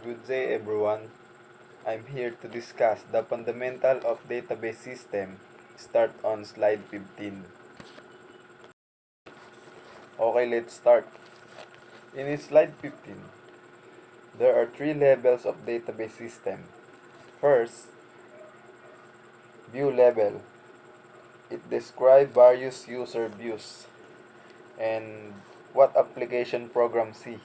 Good day everyone. I'm here to discuss the fundamental of database system. Start on slide 15. Okay, let's start. In slide 15, there are three levels of database system. First, view level. It describes various user views and what application programs see.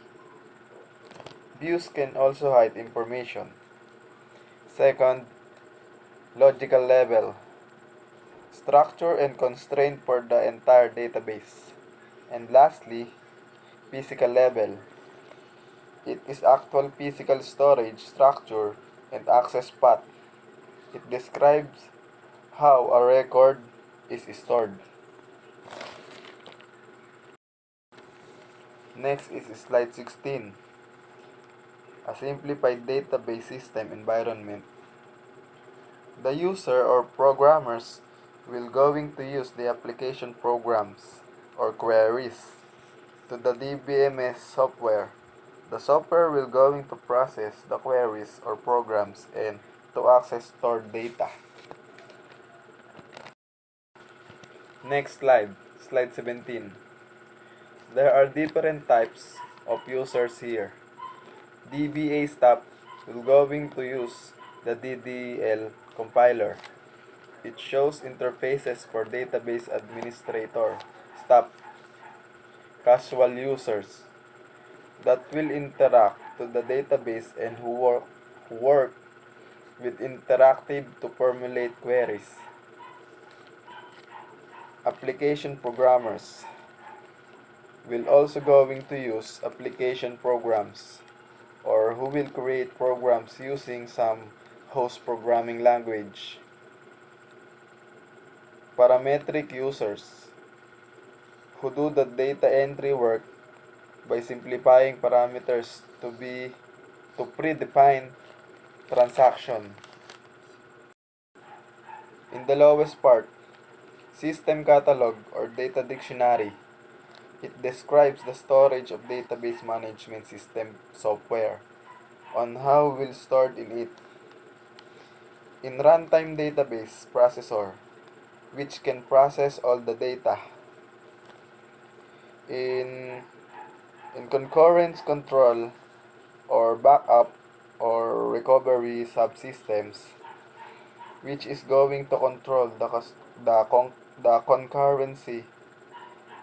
Views can also hide information. Second, logical level. Structure and constraint for the entire database. And lastly, physical level. It is actual physical storage structure and access path. It describes how a record is stored. Next is slide 16. A simplified database system environment. The user or programmers will going to use the application programs or queries to the DBMS software. The software will going to process the queries or programs and to access stored data. Next slide, slide 17. There are different types of users here. DBA staff will going to use the DDL compiler. It shows interfaces for database administrator, staff, casual users that will interact to the database and who work with interactive to formulate queries. Application programmers will also going to use application programs or who will create programs using some host programming language. Parametric users who do the data entry work by simplifying parameters to predefine transaction. In the lowest part, system catalog or data dictionary. It describes the storage of database management system software on how we'll stored in it. In runtime database processor, which can process all the data. In concurrence control or backup or recovery subsystems, which is going to control the concurrency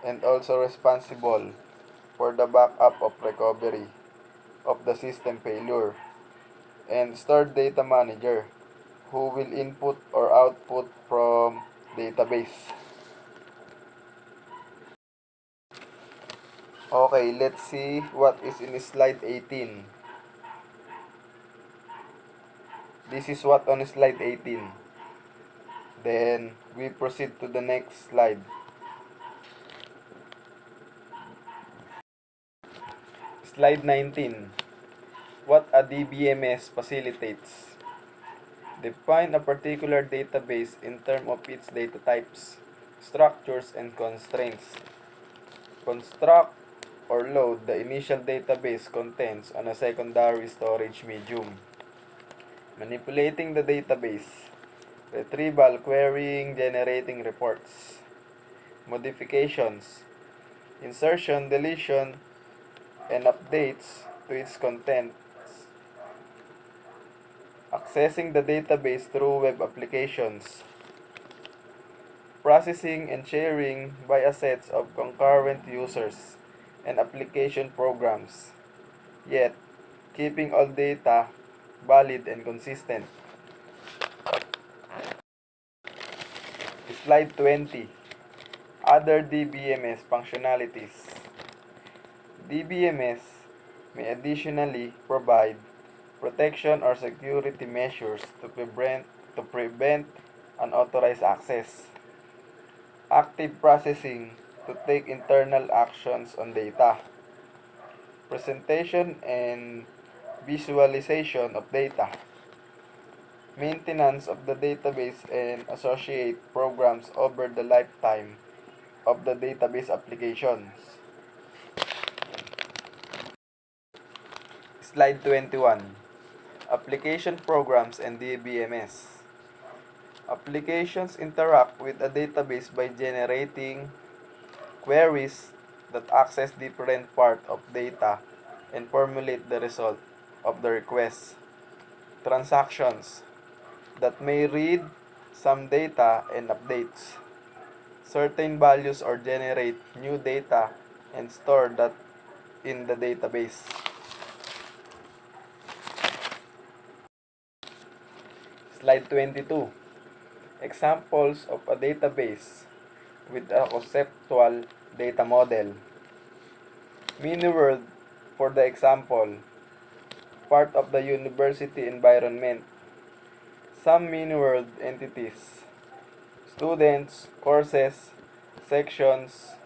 and also responsible for the backup of recovery of the system failure. And stored data manager, who will input or output from database. Okay, let's see what is in slide 18. This is what on slide 18. Then we proceed to the next slide. Slide 19. What a DBMS facilitates. Define a particular database in terms of its data types, structures, and constraints. Construct or load the initial database contents on a secondary storage medium. Manipulating the database. Retrieval, querying, generating reports. Modifications. Insertion, deletion, and updates to its contents. Accessing the database through web applications. Processing and sharing via sets of concurrent users and application programs, yet keeping all data valid and consistent. Slide 20. Other DBMS functionalities. DBMS may additionally provide protection or security measures to prevent unauthorized access. Active processing to take internal actions on data. Presentation and visualization of data. Maintenance of the database and associate programs over the lifetime of the database applications. Slide 21. Application programs and DBMS. Applications interact with a database by generating queries that access different parts of data and formulate the result of the request. Transactions that may read some data and updates certain values or generate new data and store that in the database. Slide 22. Examples of a database with a conceptual data model. MiniWorld, for the example, part of the university environment. Some MiniWorld entities, students, courses, sections,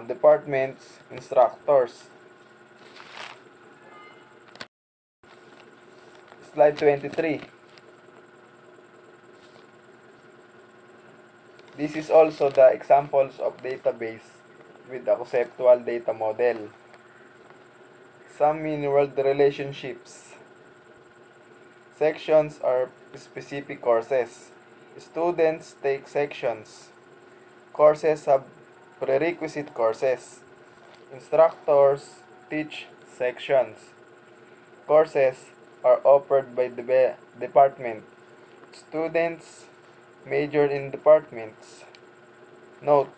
departments, instructors. Slide 23. This is also the examples of database with a conceptual data model. Some MiniWorld relationships. Sections are specific courses. Students take sections. Courses have prerequisite courses. Instructors teach sections. Courses are offered by the department. Students major in departments. Note,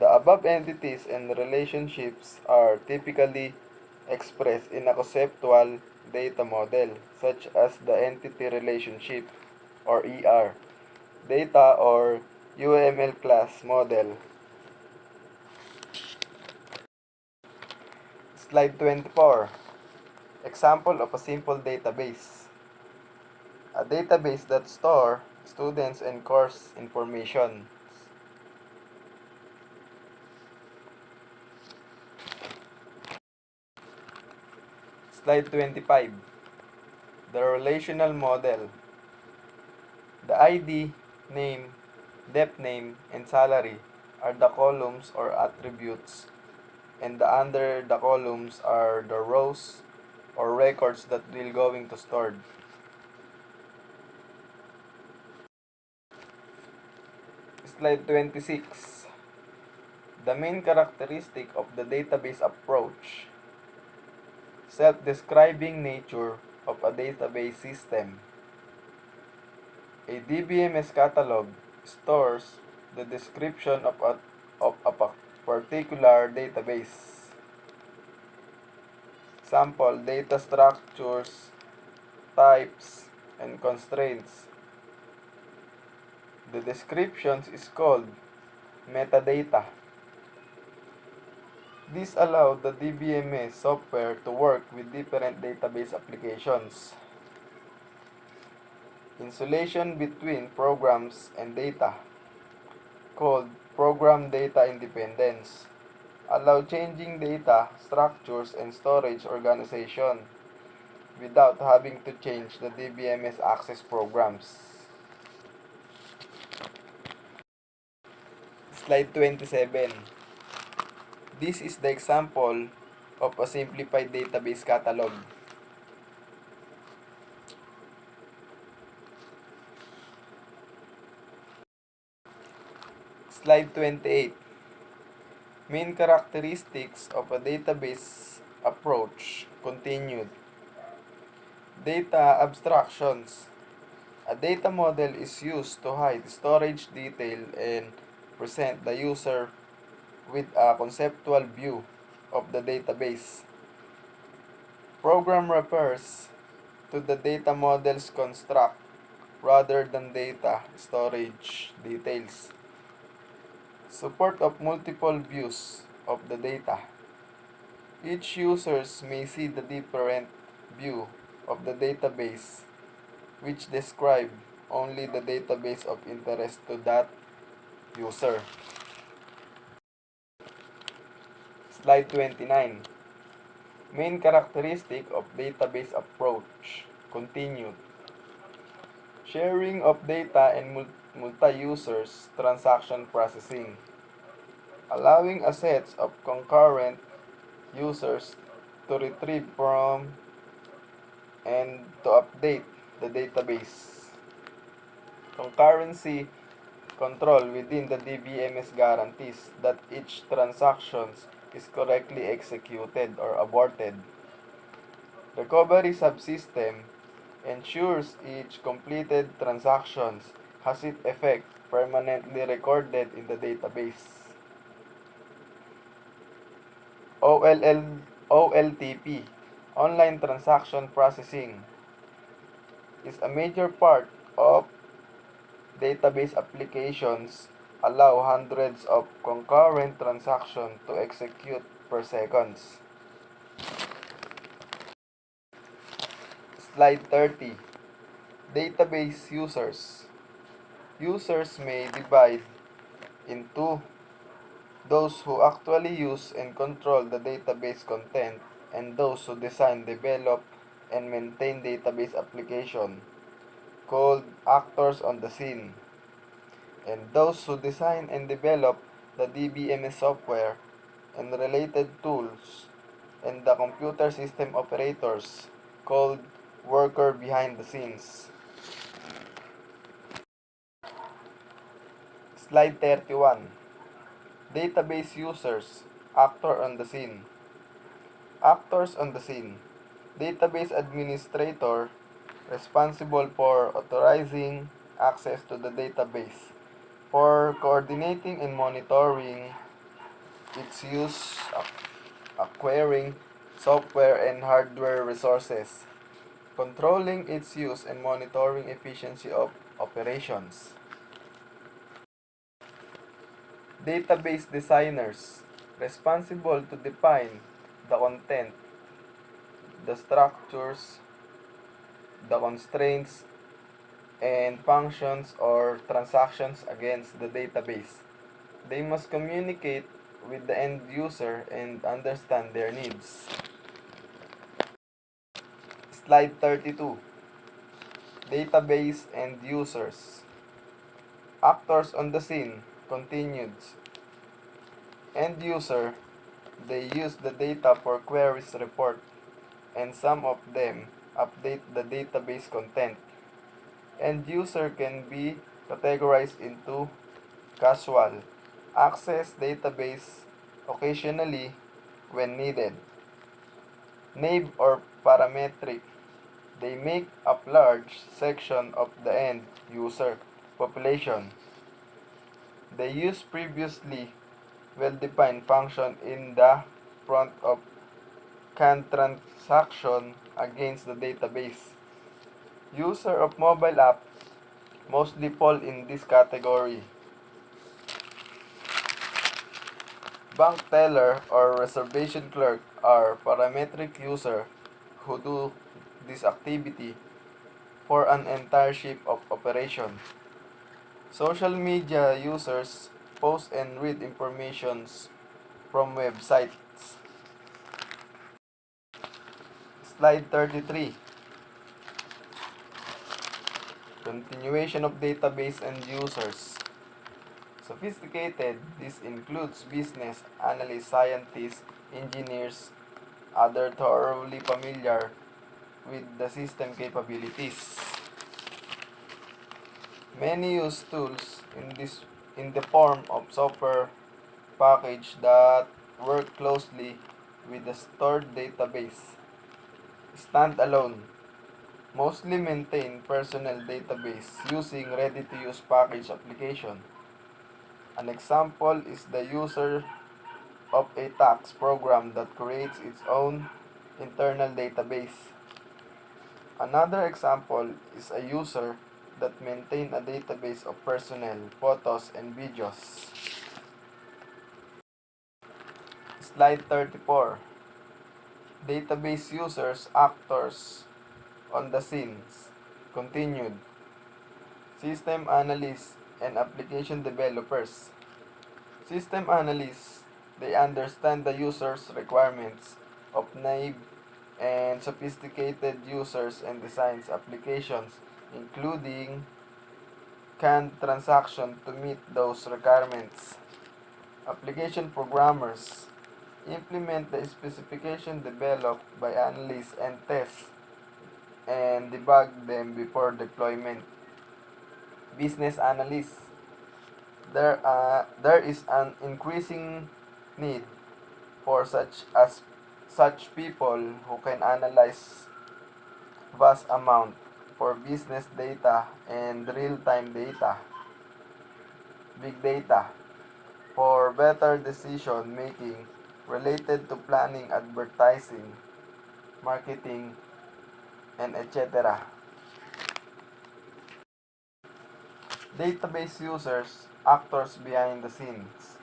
the above entities and relationships are typically expressed in a conceptual data model, such as the entity relationship, or ER, data or UML class model. Slide 24. Example of a simple database. A database that stores students and course information. Slide 25. The relational model. The ID, name, depth name, and salary are the columns or attributes, and under the columns are the rows or records that we're going to store. Slide 26. The main characteristic of the database approach. Self-describing nature of a database system. A DBMS catalog stores the description of a particular database. Sample data structures, types, and constraints. The descriptions is called metadata. This allows the DBMS software to work with different database applications. Insulation between programs and data, called program data independence, allow changing data structures and storage organization without having to change the DBMS access programs. Slide 27. This is the example of a simplified database catalog. Slide 28. Main characteristics of a database approach continued. Data abstractions. A data model is used to hide storage detail and present the user with a conceptual view of the database. Program refers to the data model's construct rather than data storage details. Support of multiple views of the data. Each users may see the different view of the database, which describe only the database of interest to that user. Slide 29. Main characteristic of database approach continued. Sharing of data and multi-users transaction processing, allowing a set of concurrent users to retrieve from and to update the database. Concurrency control within the DBMS guarantees that each transaction is correctly executed or aborted. Recovery subsystem ensures each completed transaction has its effect permanently recorded in the database. OLTP, Online Transaction Processing, is a major part of database applications allow hundreds of concurrent transactions to execute per seconds. Slide 30. Database users. Users may divide into those who actually use and control the database content and those who design, develop, and maintain database application, called actors on the scene, and those who design and develop the DBMS software and related tools, and the computer system operators, called worker behind the scenes. Slide 31. Database users, actor on the scene. Actors on the scene. Database administrator responsible for authorizing access to the database, for coordinating and monitoring its use, acquiring software and hardware resources, controlling its use and monitoring efficiency of operations. Database designers responsible to define the content, the structures, the constraints, and functions or transactions against the database. They must communicate with the end user and understand their needs. Slide 32. Database and users. Actors on the scene continued. End user, they use the data for queries report, and some of them update the database content. End user can be categorized into casual, access database occasionally when needed. Naive or parametric, they make up large section of the end user population. They use previously well-defined function in the front of can transaction against the database. User of mobile app mostly fall in this category. Bank teller or reservation clerk are parametric user who do this activity for an entire shift of operation. Social media users post and read informations from websites. Slide 33. Continuation of database and users. Sophisticated, this includes business analysts, scientists, engineers, other thoroughly familiar with the system capabilities. Many use tools in the form of software package that work closely with the stored database. Standalone, mostly maintain personal database using ready-to-use package application. An example is the user of a tax program that creates its own internal database. Another example is a user that maintains a database of personnel, photos, and videos. Slide 34. Database users, actors on the scenes. Continued. System analysts and application developers. System analysts, they understand the user's requirements of naive and sophisticated users and designs applications including canned transaction to meet those requirements. Application programmers implement the specification developed by analysts and test and debug them before deployment. Business analysts. There is an increasing need for such people who can analyze vast amount for business data and real-time data, big data, for better decision making related to planning, advertising, marketing, and etc. Database users, actors behind the scenes.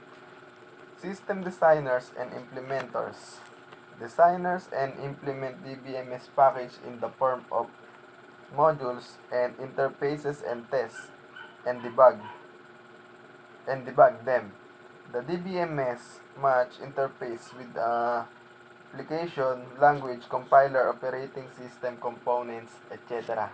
System designers and implementers. Designers and implement DBMS package in the form of modules and interfaces and test and debug them. The DBMS match interface with the application, language, compiler, operating system components, etc.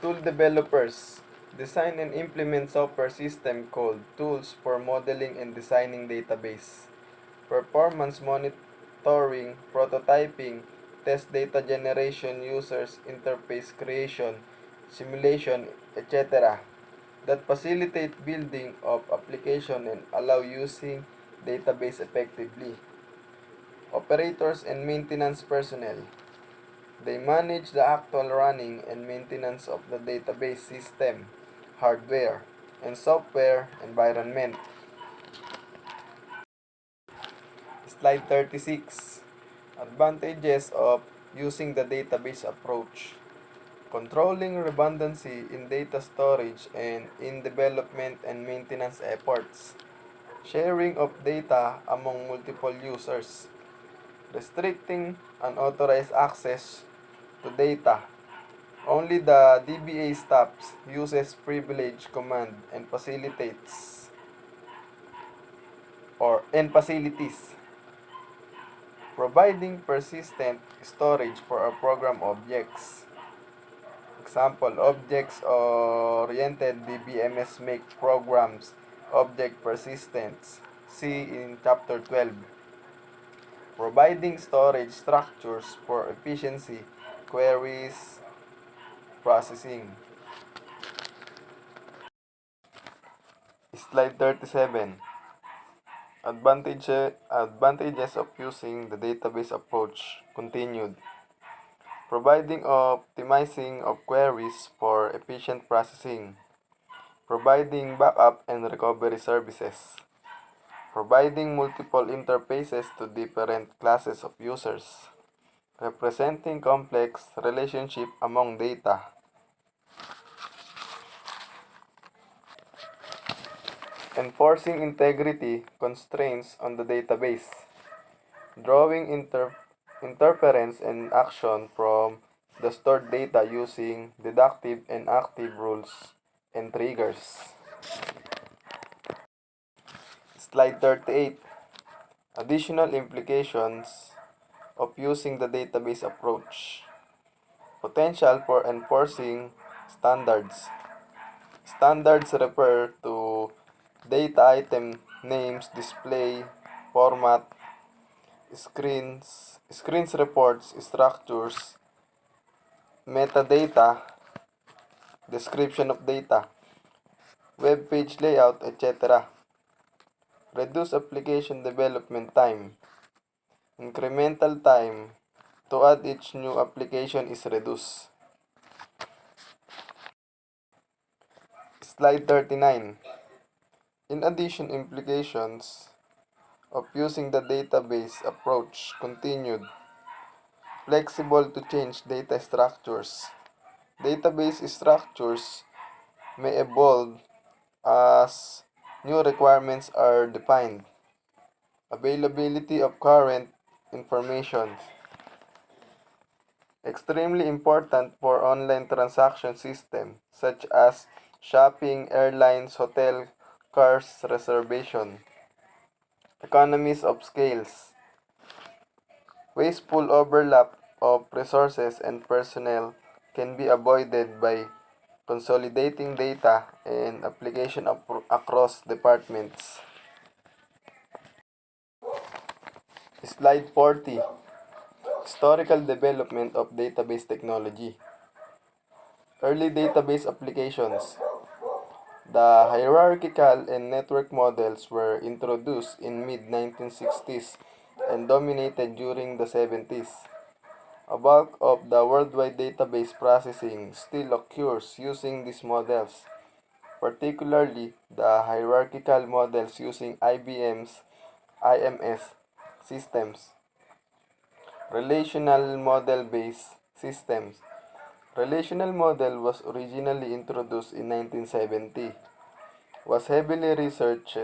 Tool developers design and implement software system called tools for modeling and designing database, performance monitoring, prototyping, test data generation, users interface creation, simulation, etc. that facilitate building of application and allow using database effectively. Operators and maintenance personnel. They manage the actual running and maintenance of the database system, hardware, and software environment. Slide 36. Advantages of using the database approach. Controlling redundancy in data storage and in development and maintenance efforts. Sharing of data among multiple users. Restricting unauthorized access to data. Only the DBA staff uses privilege command and facilities. Providing persistent storage for our program objects. Example, objects-oriented DBMS make programs object persistence. See in chapter 12. Providing storage structures for efficiency, queries, processing. Slide 37. Advantages of using the database approach. Continued. Providing optimizing of queries for efficient processing. Providing backup and recovery services. Providing multiple interfaces to different classes of users. Representing complex relationship among data. Enforcing integrity constraints on the database. Drawing interference and action from the stored data using deductive and active rules and triggers. Slide 38. Additional implications of using the database approach. Potential for enforcing standards. Standards refer to data item names, display, format, screens reports, structures, metadata, description of data, web page layout, etc. Reduce application development time. Incremental time to add each new application is reduced. Slide 39. In addition, implications of using the database approach. Continued. Flexible to change data structures. Database structures may evolve as new requirements are defined. Availability of current information. Extremely important for online transaction system such as shopping, airlines, hotel, cars reservation. Economies of scales. Wasteful overlap of resources and personnel can be avoided by consolidating data and application across departments. Slide 40. Historical development of database technology. Early database applications. The hierarchical and network models were introduced in mid-1960s and dominated during the 70s. A bulk of the worldwide database processing still occurs using these models, particularly the hierarchical models using IBM's IMS systems. Relational model-based systems. Relational model was originally introduced in 1970, was heavily researched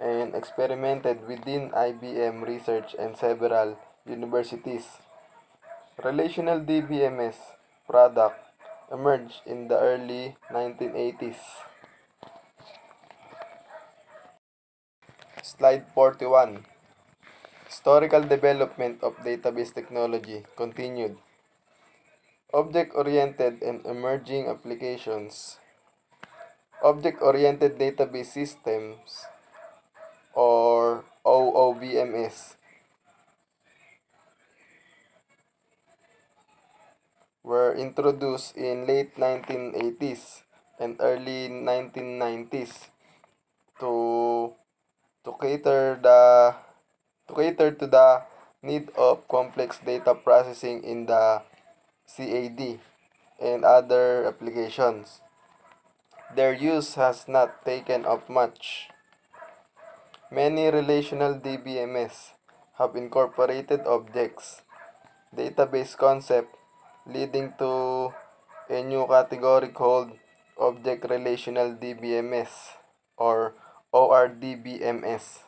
and experimented within IBM research and several universities. Relational DBMS product emerged in the early 1980s. Slide 41. Historical development of database technology continued. Object-oriented and emerging applications. Object-oriented database systems or OOBMS were introduced in late 1980s and early 1990s to to cater the to the need of complex data processing in the CAD and other applications. Their use has not taken off much. Many relational DBMS have incorporated objects, database concept, leading to a new category called Object Relational DBMS or ORDBMS.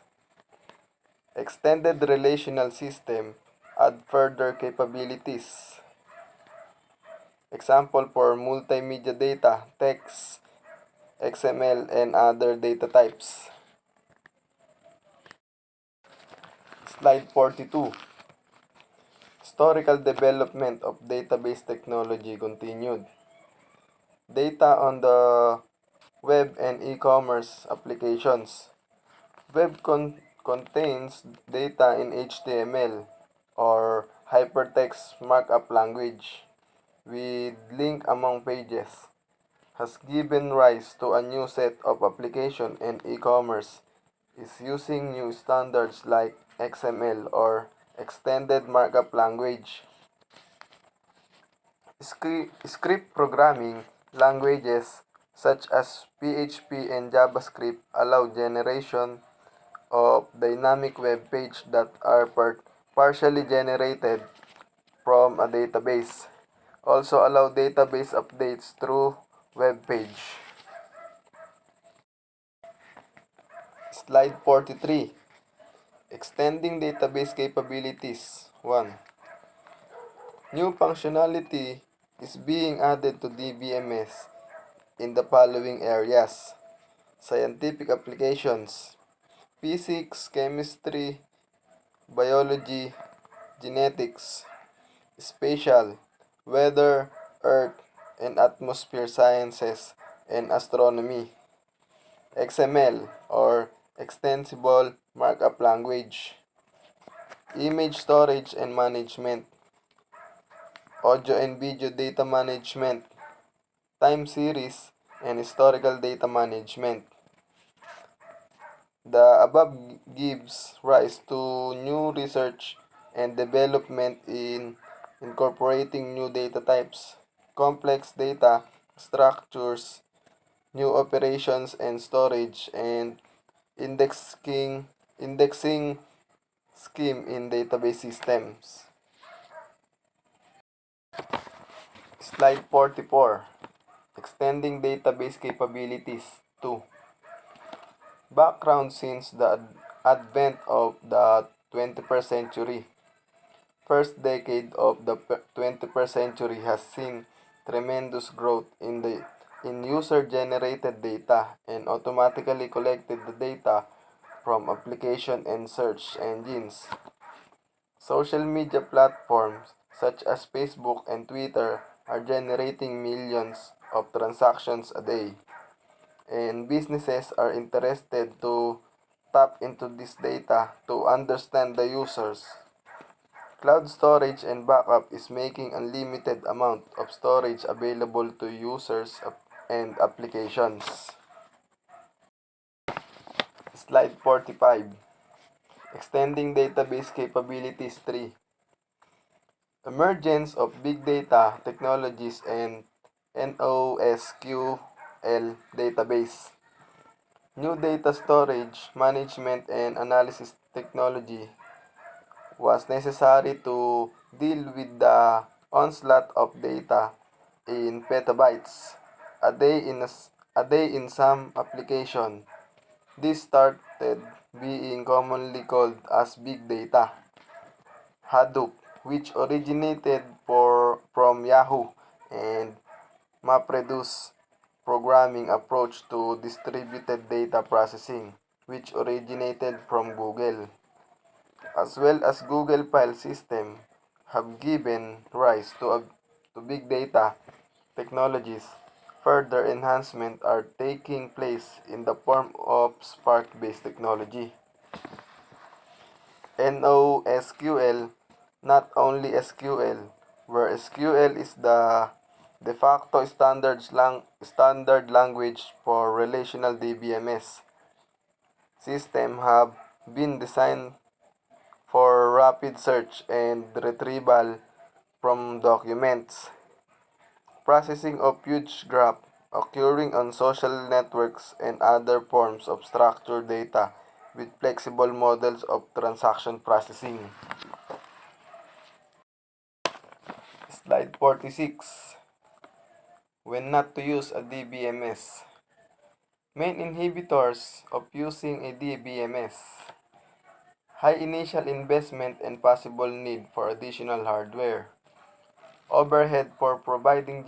Extended Relational System add further capabilities. Example for multimedia data, text, XML, and other data types. Slide 42. Historical development of database technology continued. Data on the web and e-commerce applications. Web contains data in HTML or hypertext markup language with link among pages, has given rise to a new set of application, and e-commerce is using new standards like XML or extended markup language. Script programming languages such as PHP and JavaScript allow generation of dynamic web page that are partially generated from a database. Also allow database updates through web page. Slide 43. Extending database capabilities. 1. New functionality is being added to DBMS in the following areas: scientific applications, physics, chemistry, biology, genetics, spatial, weather, earth, and atmosphere sciences, and astronomy. XML or Extensible Markup Language. Image storage and management. Audio and video data management. Time series and historical data management. The above gives rise to new research and development in incorporating new data types, complex data structures, new operations and storage, and indexing scheme in database systems. Slide 44. Extending database capabilities. 2. Background since the advent of the 21st century. First decade of the 21st century has seen tremendous growth in user-generated data and automatically collected the data from application and search engines. Social media platforms such as Facebook and Twitter are generating millions of transactions a day, and businesses are interested to tap into this data to understand the users, Cloud storage and backup is making unlimited amount of storage available to users and applications. Slide 45. Extending database capabilities 3. Emergence of big data technologies and NoSQL database. New data storage, management, and analysis technology was necessary to deal with the onslaught of data in petabytes a day in some application. This started being commonly called as big data. Hadoop, which originated from Yahoo and MapReduce programming approach to distributed data processing, which originated from Google, as well as Google File System, have given rise to big data technologies. Further enhancements are taking place in the form of Spark-based technology. NoSQL, not only SQL, where SQL is the de facto standard language for relational DBMS system, have been designed for rapid search and retrieval from documents, processing of huge graph occurring on social networks and other forms of structured data with flexible models of transaction processing. Slide 46. When not to use a DBMS. Main inhibitors of using a DBMS. High initial investment and possible need for additional hardware. Overhead for providing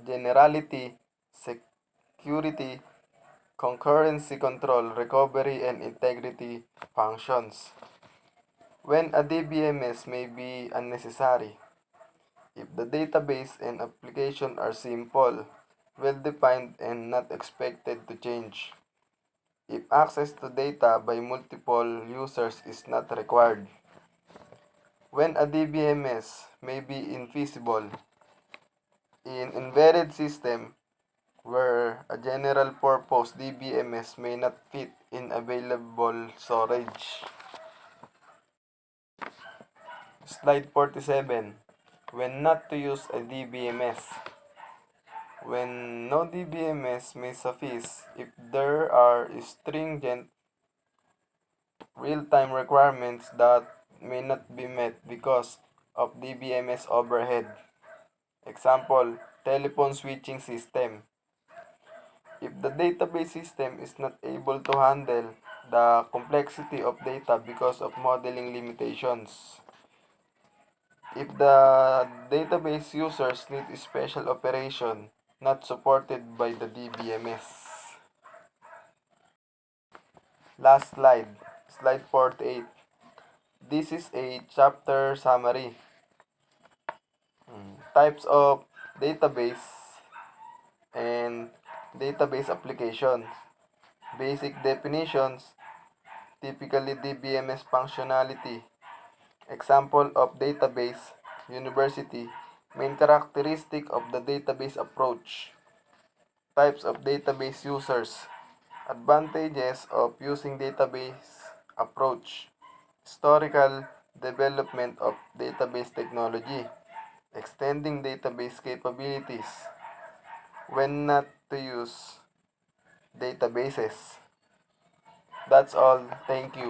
generality, security, concurrency control, recovery, and integrity functions. When a DBMS may be unnecessary. If the database and application are simple, well-defined, and not expected to change. If access to data by multiple users is not required. When a DBMS may be infeasible. In embedded system, where a general purpose DBMS may not fit in available storage. Slide 47. When not to use a DBMS. When no DBMS may suffice if there are stringent real-time requirements that may not be met because of DBMS overhead. Example, telephone switching system. If the database system is not able to handle the complexity of data because of modeling limitations. If the database users need special operation not supported by the DBMS. Last slide, slide 48. This is a chapter summary. Types of database and database applications. Basic definitions, typically DBMS functionality. Example of database, university. Main characteristic of the database approach. Types of database users. Advantages of using database approach. Historical development of database technology. Extending database capabilities. When not to use databases. That's all. Thank you.